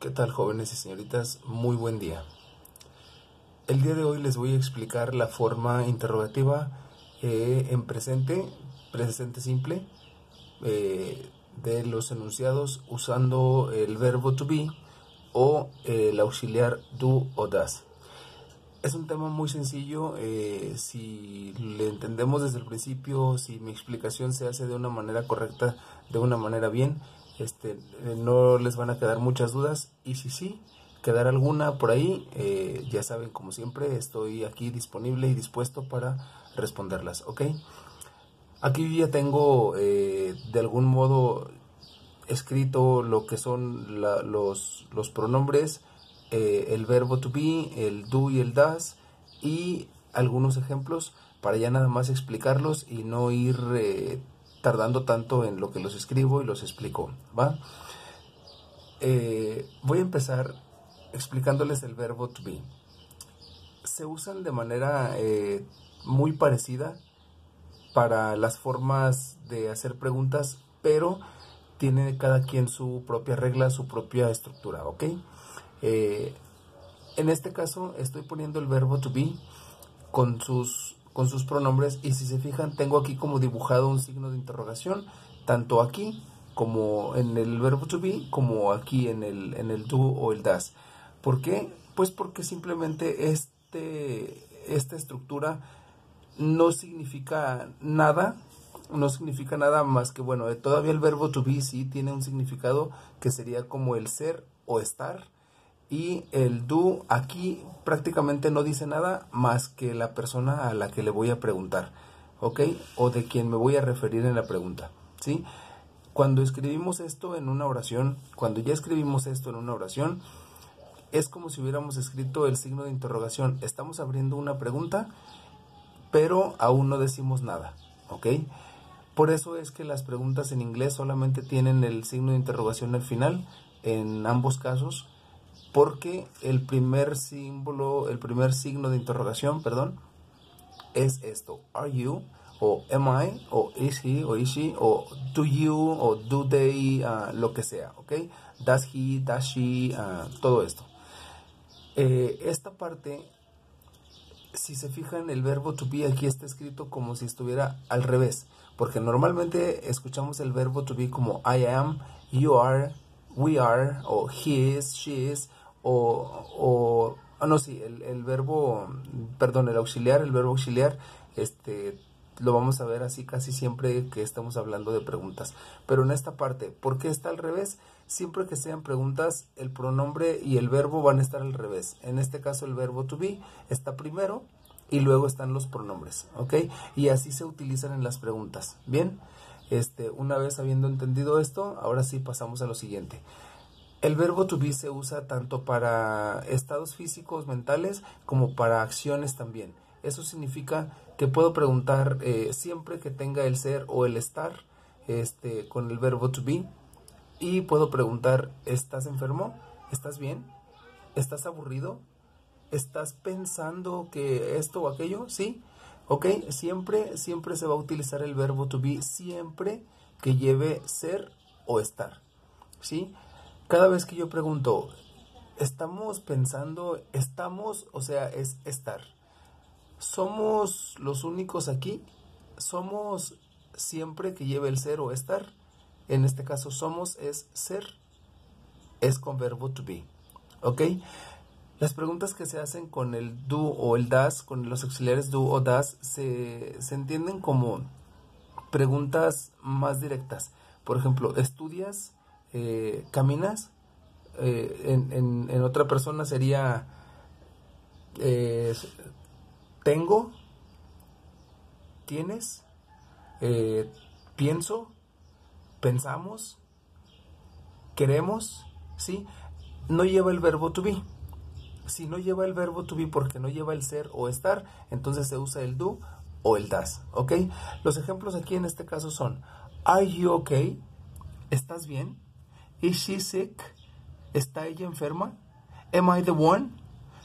¿Qué tal, jóvenes y señoritas? Muy buen día. El día de hoy les voy a explicar la forma interrogativa en presente simple, de los enunciados usando el verbo to be o el auxiliar do o das. Es un tema muy sencillo. Si le entendemos desde el principio, si mi explicación se hace de una manera correcta, de una manera bien, no les van a quedar muchas dudas, y si sí quedar alguna por ahí, ya saben, como siempre, estoy aquí disponible y dispuesto para responderlas, ¿ok? Aquí ya tengo de algún modo escrito lo que son los pronombres, el verbo to be, el do y el das, y algunos ejemplos para ya nada más explicarlos y no ir tardando tanto en lo que los escribo y los explico, ¿va? Voy a empezar explicándoles el verbo to be. Se usan de manera muy parecida para las formas de hacer preguntas, pero tiene cada quien su propia regla, su propia estructura, ¿ok? En este caso estoy poniendo el verbo to be con sus pronombres, y si se fijan tengo aquí como dibujado un signo de interrogación, tanto aquí como en el verbo to be, como aquí en el do o el das. ¿Por qué? Pues porque simplemente esta estructura no significa nada más que, bueno, todavía el verbo to be sí tiene un significado que sería como el ser o estar, y el do aquí prácticamente no dice nada más que la persona a la que le voy a preguntar, ¿ok? O de quien me voy a referir en la pregunta, ¿sí? Cuando escribimos esto en una oración, es como si hubiéramos escrito el signo de interrogación. Estamos abriendo una pregunta, pero aún no decimos nada, ¿ok? Por eso es que las preguntas en inglés solamente tienen el signo de interrogación al final, en ambos casos, porque el primer signo de interrogación, es esto: are you, o am I, o is he, o is she, o do you, o do they, lo que sea, ¿ok? Does he, does she, todo esto. Esta parte, si se fijan, el verbo to be aquí está escrito como si estuviera al revés, porque normalmente escuchamos el verbo to be como I am, you are, we are, o he is, she is, el verbo auxiliar, lo vamos a ver así casi siempre que estamos hablando de preguntas. Pero en esta parte, ¿por qué está al revés? Siempre que sean preguntas, el pronombre y el verbo van a estar al revés. En este caso el verbo to be está primero y luego están los pronombres, ¿ok? Y así se utilizan en las preguntas. Bien, una vez habiendo entendido esto, ahora sí pasamos a lo siguiente. El verbo to be se usa tanto para estados físicos, mentales, como para acciones también. Eso significa que puedo preguntar siempre que tenga el ser o el estar con el verbo to be. Y puedo preguntar: ¿estás enfermo? ¿Estás bien? ¿Estás aburrido? ¿Estás pensando que esto o aquello? ¿Sí? ¿Ok? Siempre se va a utilizar el verbo to be, siempre que lleve ser o estar, ¿sí? Cada vez que yo pregunto, ¿estamos pensando? ¿Estamos? O sea, es estar. ¿Somos los únicos aquí? ¿Somos siempre que lleve el ser o estar? En este caso, somos es ser, es con verbo to be, ¿ok? Las preguntas que se hacen con el do o el das, con los auxiliares do o das, se entienden como preguntas más directas. Por ejemplo, ¿estudias? ¿Caminas? En otra persona sería ¿tengo? ¿Tienes? ¿Pienso? ¿Pensamos? ¿Queremos? ¿Sí? No lleva el verbo to be. Si no lleva el verbo to be porque no lleva el ser o estar, entonces se usa el do o el das, ¿ok? Los ejemplos aquí en este caso son: Are you okay? ¿Estás bien? Is she sick? ¿Está ella enferma? Am I the one?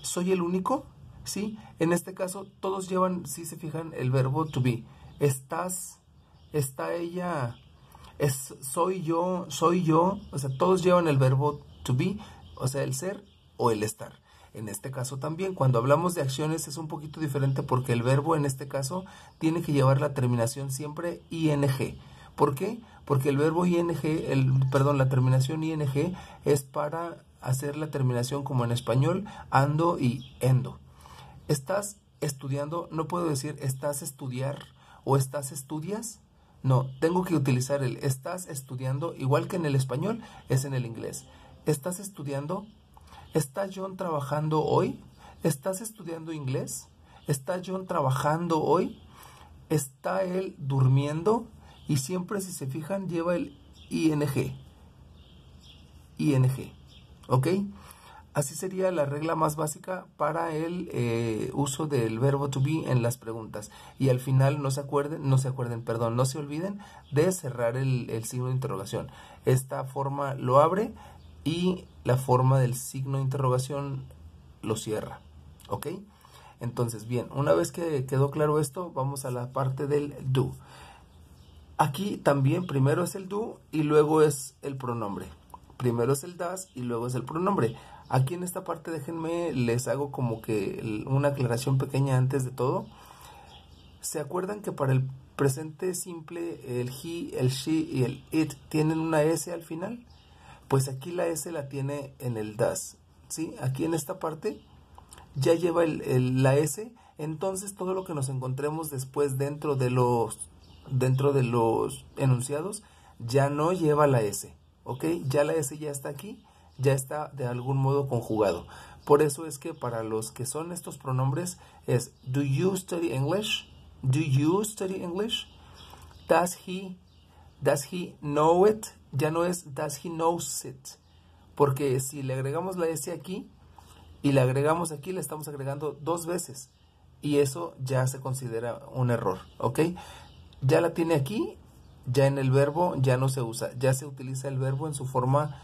¿Soy el único? ¿Sí? En este caso todos llevan, si se fijan, el verbo to be. ¿Estás? ¿Está ella? ¿Soy yo? ¿Soy yo? O sea, todos llevan el verbo to be o sea, el ser o el estar. En este caso también, cuando hablamos de acciones es un poquito diferente porque el verbo en este caso tiene que llevar la terminación siempre ing. ¿Por qué? Porque el verbo ing, la terminación ing es para hacer la terminación como en español, ando y endo. Estás estudiando, no puedo decir estás estudiar o estás estudias. No, tengo que utilizar el estás estudiando, igual que en el español, es en el inglés. ¿Estás estudiando? ¿Está John trabajando hoy? ¿Estás estudiando inglés? ¿Está John trabajando hoy? ¿Está él durmiendo? Y siempre, si se fijan, lleva el ing. ing. ¿Ok? Así sería la regla más básica para el uso del verbo to be en las preguntas. Y al final no se olviden de cerrar el signo de interrogación. Esta forma lo abre y la forma del signo de interrogación lo cierra. ¿Ok? Entonces, bien, una vez que quedó claro esto, vamos a la parte del do. Aquí también primero es el do y luego es el pronombre. Primero es el das y luego es el pronombre. Aquí en esta parte déjenme, les hago como que una aclaración pequeña antes de todo. ¿Se acuerdan que para el presente simple el he, el she y el it tienen una s al final? Pues aquí la s la tiene en el das, ¿sí? Aquí en esta parte ya lleva la s, entonces todo lo que nos encontremos después dentro de los enunciados ya no lleva la s, ¿ok? Ya la s ya está aquí, ya está de algún modo conjugado. Por eso es que para los que son estos pronombres es do you study English? Do you study English? Does he know it? Ya no es does he knows it. Porque si le agregamos la s aquí y le agregamos aquí, le estamos agregando dos veces. Y eso ya se considera un error, ¿ok? Ya la tiene aquí, ya en el verbo ya no se usa, ya se utiliza el verbo en su forma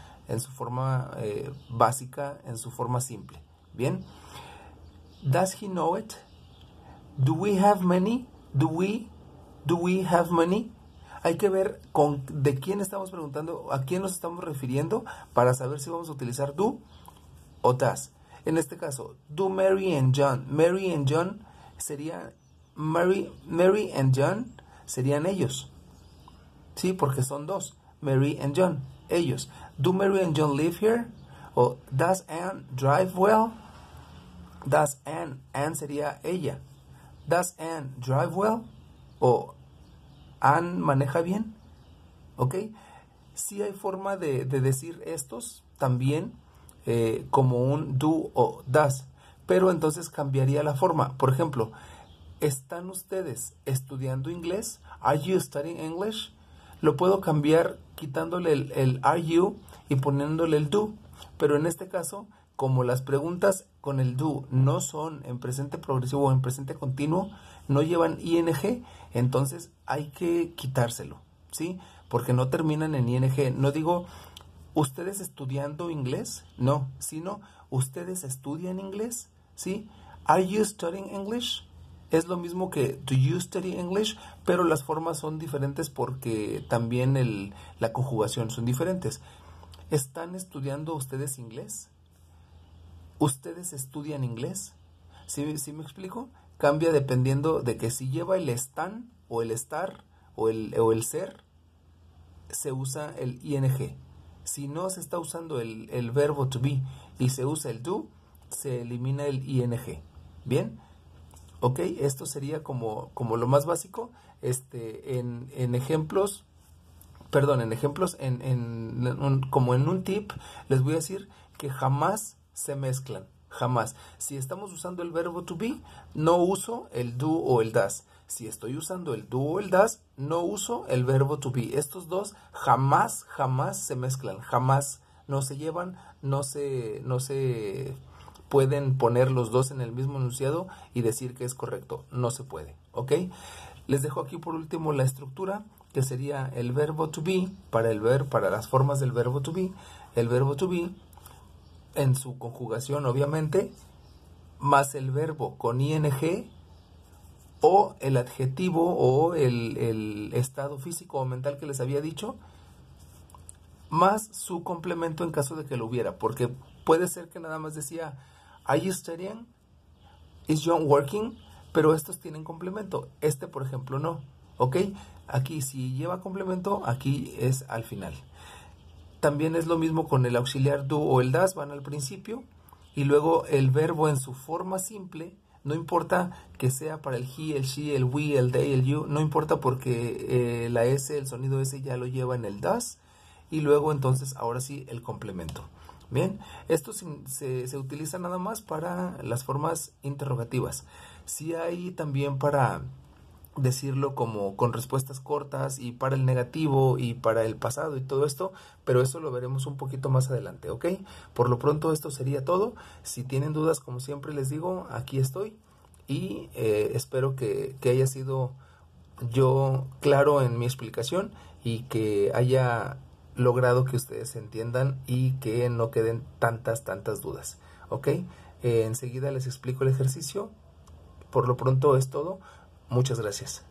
básica, en su forma simple. Bien. Does he know it? Do we have many? Do we have many? Hay que ver de quién estamos preguntando, a quién nos estamos refiriendo para saber si vamos a utilizar do o does. En este caso, do Mary and John. Mary and John sería Mary and John serían ellos. Sí, porque son dos. Mary and John, ellos. Do Mary and John live here? O does Anne drive well? Does Anne sería ella. Does Anne drive well? O Anne maneja bien. ¿Ok? Sí hay forma de decir estos también como un do o does. Pero entonces cambiaría la forma. Por ejemplo, ¿están ustedes estudiando inglés? Are you studying English? Lo puedo cambiar quitándole el are you y poniéndole el do. Pero en este caso, como las preguntas con el do no son en presente progresivo o en presente continuo, no llevan ing, entonces hay que quitárselo, ¿sí? Porque no terminan en ing. No digo, ¿ustedes estudiando inglés? No, sino, ¿ustedes estudian inglés? ¿Sí? Are you studying English? Es lo mismo que do you study English, pero las formas son diferentes porque también la conjugación son diferentes. ¿Están estudiando ustedes inglés? ¿Ustedes estudian inglés? ¿Sí me explico? Cambia dependiendo de que si lleva el están o el estar o el ser, se usa el ing. Si no se está usando el verbo to be y se usa el do, se elimina el ing. ¿Bien? Ok, esto sería como lo más básico. En ejemplos, como en un tip, les voy a decir que jamás se mezclan, jamás. Si estamos usando el verbo to be, no uso el do o el does. Si estoy usando el do o el does, no uso el verbo to be. Estos dos jamás se mezclan, jamás no se llevan, no se pueden poner los dos en el mismo enunciado y decir que es correcto. No se puede, ¿ok? Les dejo aquí por último la estructura, que sería el verbo to be, para las formas del verbo to be. El verbo to be, en su conjugación obviamente, más el verbo con ing, o el adjetivo o el estado físico o mental que les había dicho, más su complemento en caso de que lo hubiera, porque puede ser que nada más decía, ¿Are you studying? ¿Is John working? Pero estos tienen complemento. Este, por ejemplo, no. ¿Ok? Aquí si lleva complemento, aquí es al final. También es lo mismo con el auxiliar do o el das, van al principio. Y luego el verbo en su forma simple, no importa que sea para el he, el she, el we, el they, el you, no importa porque la S, el sonido S ya lo lleva en el das. Y luego entonces, ahora sí, el complemento. Bien, esto se utiliza nada más para las formas interrogativas. Sí hay también para decirlo como con respuestas cortas y para el negativo y para el pasado y todo esto, pero eso lo veremos un poquito más adelante, ¿ok? Por lo pronto esto sería todo. Si tienen dudas, como siempre les digo, aquí estoy y espero que haya sido yo claro en mi explicación y que haya logrado que ustedes entiendan y que no queden tantas dudas, ¿ok? Enseguida les explico el ejercicio. Por lo pronto es todo. Muchas gracias.